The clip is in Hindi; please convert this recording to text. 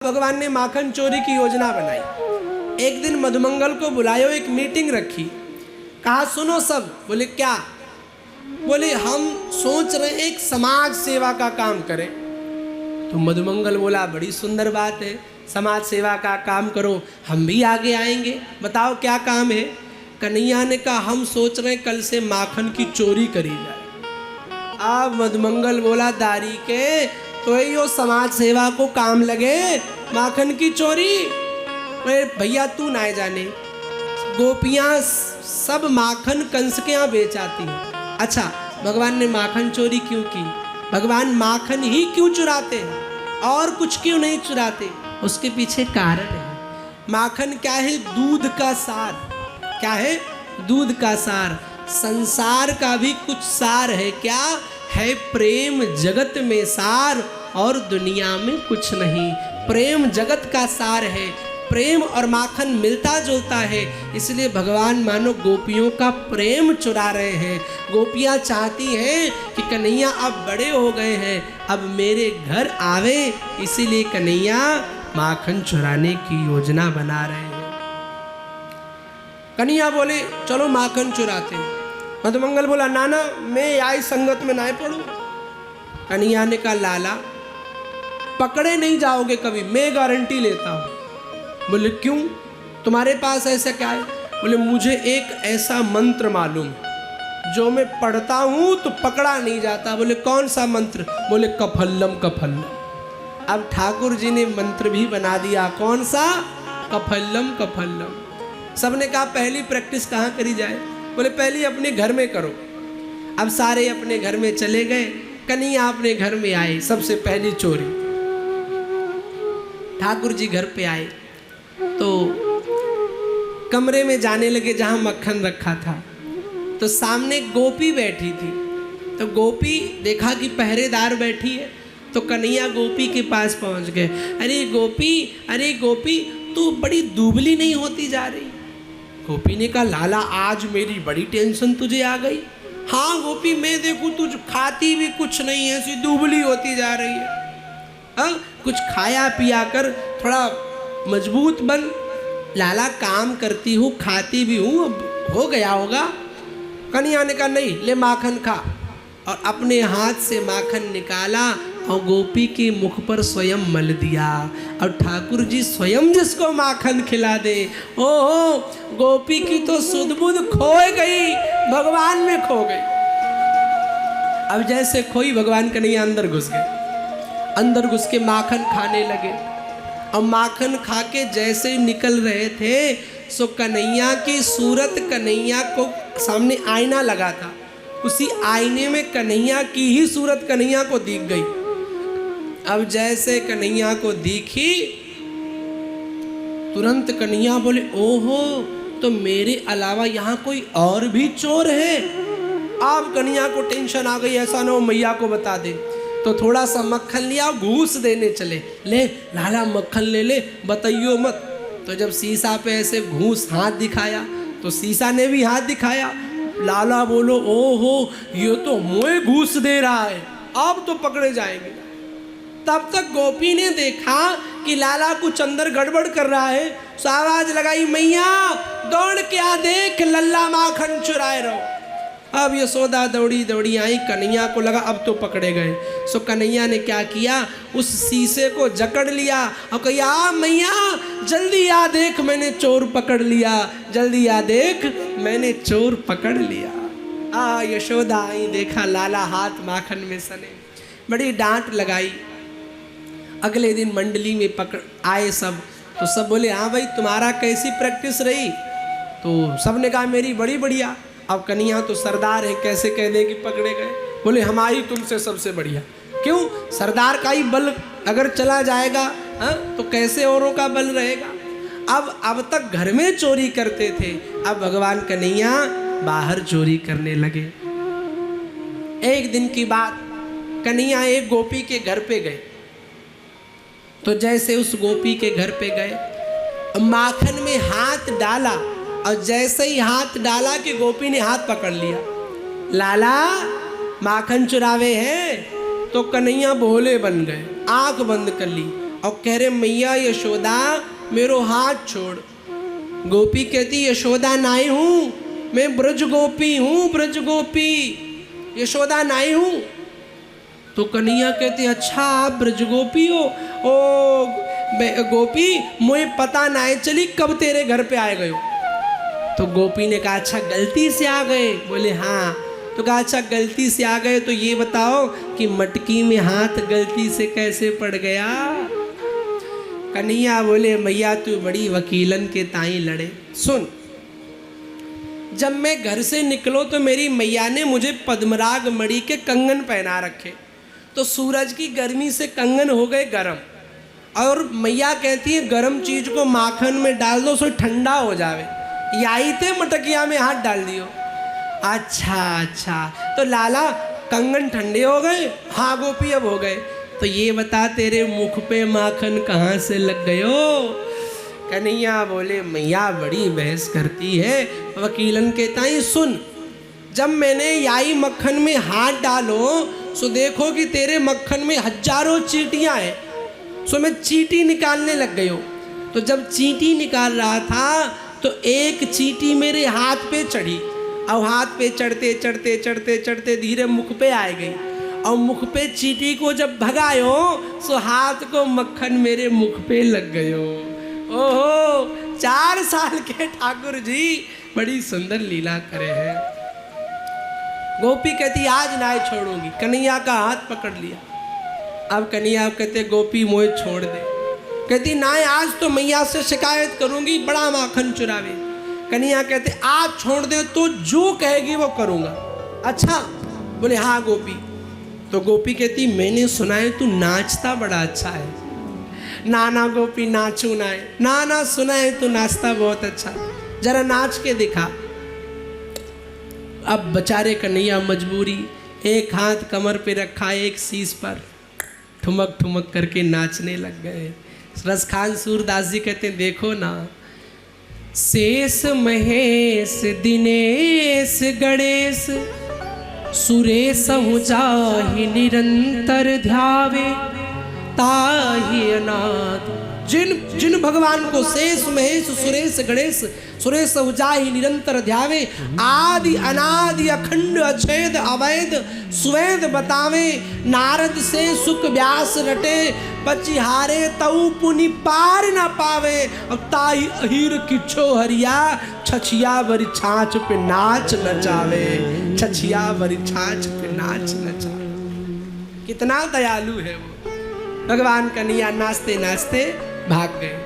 भगवान ने माखन चोरी की योजना बनाई। एक दिन मधुमंगल को बुलायो, एक मीटिंग रखी। कहा सुनो सब। बोले क्या? बोले हम सोच रहे एक समाज सेवा का काम करें। तो मधुमंगल बोला बड़ी सुंदर बात है, समाज सेवा का काम करो, हम भी आगे आएंगे। बताओ क्या काम है? कन्हैया ने कहा हम सोच रहे कल से माखन की चोरी करी जाए। अब मधुमंगल बोला दारी के तो यो समाज सेवा को काम लगे, माखन की चोरी। भैया तू ना जाने, गोपियां सब माखन कंस के यहाँ बेच आती हैं। अच्छा भगवान ने माखन चोरी क्यों की? भगवान माखन ही क्यों चुराते हैं और कुछ क्यों नहीं चुराते? उसके पीछे कारण है। माखन क्या है? दूध का सार। क्या है? दूध का सार। संसार का भी कुछ सार है। क्या है? प्रेम जगत में सार और दुनिया में कुछ नहीं। प्रेम जगत का सार है। प्रेम और माखन मिलता जुलता है, इसलिए भगवान मानो गोपियों का प्रेम चुरा रहे हैं। गोपियां चाहती हैं कि कन्हैया अब बड़े हो गए हैं, अब मेरे घर आवे, इसीलिए कन्हैया माखन चुराने की योजना बना रहे हैं। कन्हैया बोले चलो माखन चुराते। मधुमंगल बोला नाना मैं आई संगत में ना पड़ू। कन्हैया ने कहा लाला पकड़े नहीं जाओगे कभी, मैं गारंटी लेता हूँ। बोले क्यों, तुम्हारे पास ऐसा क्या है? बोले मुझे एक ऐसा मंत्र मालूम जो मैं पढ़ता हूँ तो पकड़ा नहीं जाता। बोले कौन सा मंत्र? बोले कफल्लम कफल्लम। अब ठाकुर जी ने मंत्र भी बना दिया। कौन सा? कफल्लम कफल्लम। सबने कहा पहली प्रैक्टिस कहाँ करी जाए? बोले पहले अपने घर में करो। अब सारे अपने घर में चले गए। कन्हैया अपने घर में आए। सबसे पहली चोरी। ठाकुर जी घर पे आए तो कमरे में जाने लगे जहाँ मक्खन रखा था, तो सामने गोपी बैठी थी। तो गोपी देखा कि पहरेदार बैठी है, तो कन्हैया गोपी के पास पहुँच गए। अरे गोपी तू बड़ी दुबली नहीं होती जा रही? गोपी ने कहा लाला आज मेरी बड़ी टेंशन तुझे आ गई। हाँ गोपी मैं देखूँ तुझ खाती भी कुछ नहीं है, ऐसी दुबली होती जा रही है। हाँ कुछ खाया पिया कर थोड़ा मजबूत बन। लाला काम करती हूँ, खाती भी हूँ, अब हो गया होगा। कन्हैया ने कहा नहीं ले माखन खा, और अपने हाथ से माखन निकाला और गोपी के मुख पर स्वयं मल दिया। और ठाकुर जी स्वयं जिसको माखन खिला दे, ओहो गोपी की तो सुध-बुध खो गई, भगवान में खो गई। अब जैसे खोई भगवान कन्हैया अंदर घुस गए। अंदर घुस के माखन खाने लगे, और माखन खा के जैसे निकल रहे थे सो कन्हैया की सूरत, कन्हैया को सामने आईना लगा था, उसी आईने में कन्हैया की ही सूरत कन्हैया को दिख गई। अब जैसे कन्हैया को दिखी तुरंत कन्हैया बोले ओहो तो मेरे अलावा यहाँ कोई और भी चोर है। अब कन्हैया को टेंशन आ गई, ऐसा ना हो मैया को बता दे। तो थोड़ा सा मक्खन लिया, घूस देने चले। ले लाला मक्खन ले ले, बताइयो मत। तो जब शीशा पे ऐसे घूस हाथ दिखाया तो शीशा ने भी हाथ दिखाया। लाला बोलो ओहो ये तो मुझे घूस दे रहा है, अब तो पकड़े जाएंगे। तब तक गोपी ने देखा कि लाला कुछ अंदर गड़बड़ कर रहा है, तो आवाज लगाई मैया दौड़ क्या देख लल्ला माखन चुराए रहो। अब यशोदा दौड़ी दौड़ी आई, कन्हैया को लगा अब तो पकड़े गए। सो कन्हैया ने क्या किया, उस शीशे को जकड़ लिया और कहा मैया जल्दी आ देख मैंने चोर पकड़ लिया, जल्दी आ देख मैंने चोर पकड़ लिया। यशोदा आई, देखा लाला हाथ माखन में सने, बड़ी डांट लगाई। अगले दिन मंडली में पकड़ आए सब, तो सब बोले हाँ भाई तुम्हारा कैसी प्रैक्टिस रही? तो सबने कहा मेरी बड़ी बढ़िया। अब कन्हैया तो सरदार है, कैसे कह दे कि पकड़े गए? बोले हमारी तुमसे सबसे बढ़िया। क्यों? सरदार का ही बल अगर चला जाएगा तो कैसे औरों का बल रहेगा? अब तक घर में चोरी करते थे, अब भगवान कन्हैया बाहर चोरी करने लगे। एक दिन की बात, कन्हैया एक गोपी के घर पे गए। तो जैसे उस गोपी के घर पे गए, माखन में हाथ डाला, और जैसे ही हाथ डाला कि गोपी ने हाथ पकड़ लिया। लाला माखन चुरावे हैं। तो कन्हैया भोले बन गए, आंख बंद कर ली। और कह रहे मैया यशोदा मेरो हाथ छोड़। गोपी कहती यशोदा नाई हूँ, मैं ब्रज गोपी हूँ, ब्रज गोपी, यशोदा नाई हूँ। तो कन्हैया कहते अच्छा आप ब्रज गोपी हो? ओ गोपी मुझे पता ना है चली कब तेरे घर पे आए गए हो। तो गोपी ने कहा अच्छा गलती से आ गए? बोले हाँ। तो कहा अच्छा गलती से आ गए तो ये बताओ कि मटकी में हाथ गलती से कैसे पड़ गया? कन्हैया बोले मैया तू बड़ी वकीलन के ताई लड़े। सुन, जब मैं घर से निकलो तो मेरी मैया ने मुझे पद्मराग मणि के कंगन पहना रखे, तो सूरज की गर्मी से कंगन हो गए गरम, और मैया कहती है गरम चीज को माखन में डाल दो सो ठंडा हो जावे, यही थे मटकिया में हाथ डाल दियो। अच्छा अच्छा, तो लाला कंगन ठंडे हो गए? हाँ गोपी अब हो गए। तो ये बता तेरे मुख पे माखन कहाँ से लग गयो? कन्हैया बोले मैया बड़ी बहस करती है वकीलन के ताई। सुन, जब मैंने याई मक्खन में हाथ डालो सो देखो कि तेरे मक्खन में हजारों चींटियां हैं, सो मैं चींटी निकालने लग गई हूँ। तो जब चींटी निकाल रहा था तो एक चींटी मेरे हाथ पे चढ़ी, और हाथ पे चढ़ते चढ़ते चढ़ते चढ़ते धीरे मुख पे आ गई, और मुख पे चींटी को जब भगायो सो हाथ को मक्खन मेरे मुख पे लग गयो। ओहो, 4 साल के ठाकुर जी बड़ी सुंदर लीला करे हैं। गोपी कहती आज ना छोड़ूंगी। कन्हैया का हाथ पकड़ लिया। अब कन्हैया कहते गोपी मोहे छोड़ दे। कहती ना आज तो मैया से शिकायत करूंगी, बड़ा माखन चुरावे। कन्हैया कहते आज छोड़ दे तो जो कहेगी वो करूंगा। अच्छा? बोले हाँ गोपी। तो गोपी कहती मैंने सुना है तू नाचता बड़ा अच्छा है। ना ना गोपी नाचू ना है, ना ना सुना है तू नाचता बहुत अच्छा, जरा नाच के दिखा। अब बेचारे कन्हैया मजबूरी, एक हाथ कमर पे रखा एक शीश पर, ठुमक ठुमक करके नाचने लग गए। रसखान सूरदास जी कहते हैं देखो ना, शेष महेश दिनेश गणेश सुरेश जाहि निरंतर ध्यावे ताहि अनाथ। जिन भगवान को शेष महेश सुरेश गणेश सुरेश जाहि निरंतर ध्यावे, आदि अनादि अखंड अछेद अवैध सुवेद बतावे, नारद से सुख व्यास रटे पचिहारे तऊ पुनि पार न पावे, अब ताई अहीर किच्छो हरिया छछिया वरी छाछ पे नाच नचावे, छछिया वरी छाछ पे नाच नचावे। कितना दयालु है वो भगवान। कन्हैया नाचते नाचते भाग गए।